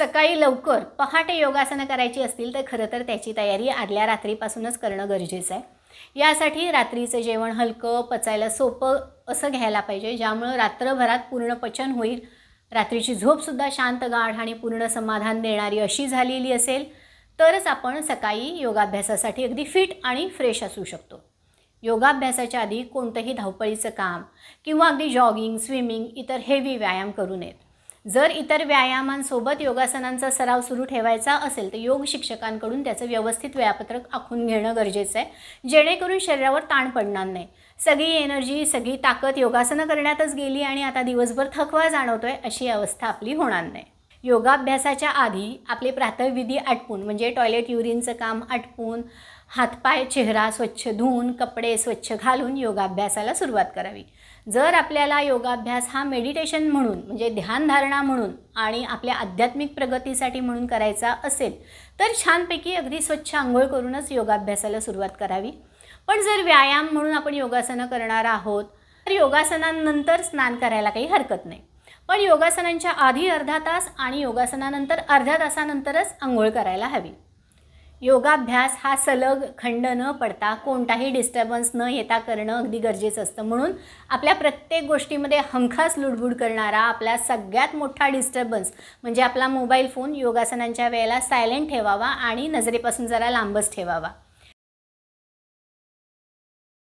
सकाळी लवकर पहाटे योगासनं करायची असतील तर खरं तर त्याची तयारी आदल्या रात्रीपासूनच करणं गरजेचं आहे। यासाठी रात्रीचं जेवण हलकं, पचायला सोपं असं घ्यायला पाहिजे, ज्यामुळं रात्रभरात पूर्ण पचन होईल। रात्रीची झोपसुद्धा शांत, गाढ आणि पूर्ण समाधान देणारी अशी झालेली असेल तरच आपण सकाळी योगाभ्यासासाठी अगदी फिट आणि फ्रेश असू शकतो। योगाभ्यासाच्या आधी कोणतंही धावपळीचं काम किंवा अगदी जॉगिंग, स्विमिंग, इतर हेवी व्यायाम करू नयेत। जर इतर व्यायामांसोबत योगासनांचा सराव सुरू ठेवायचा असेल तर योग शिक्षकांकडून त्याचं व्यवस्थित वेळापत्रक आखून घेणं गरजेचं आहे, जेणेकरून शरीरावर ताण पडणार नाही। सगळी एनर्जी, सगळी ताकद योगासनं करण्यातच गेली आणि आता दिवसभर थकवा जाणवतोय अशी अवस्था आपली होणार नाही। योगाभ्यासाच्या आधी आपले प्रातःविधी आटपून, म्हणजे टॉयलेट युरिनचं काम आटपून, हातपाय चेहरा स्वच्छ धुवून, कपडे स्वच्छ घालून योगाभ्यासाला सुरुवात करावी। जर आपल्याला योगाभ्यास हा मेडिटेशन म्हणून, म्हणजे ध्यानधारणा म्हणून आणि आपल्या आध्यात्मिक प्रगतीसाठी म्हणून करायचा असेल तर छानपैकी अगदी स्वच्छ आंघोळ करूनच योगाभ्यासाला सुरुवात करावी। पण जर व्यायाम म्हणून आपण योगासनं करणार आहोत तर योगासनांनंतर स्नान करायला काही हरकत नाही, पण योगासनांच्या आधी अर्धा तास आणि योगासनानंतर अर्ध्या तासानंतरच आंघोळ करायला हवी। योगाभ्यास हा सलग, खंड न पडता, कोणताही डिस्टर्बन्स न येता करणं अगदी गरजेचं असतं। म्हणून आपल्या प्रत्येक गोष्टीमध्ये हमखास लुडबुड करणारा आपला सगळ्यात मोठा डिस्टर्बन्स म्हणजे आपला मोबाईल फोन योगासनांच्या वेळेला सायलेंट ठेवावा आणि नजरेपासून जरा लांबच ठेवावा।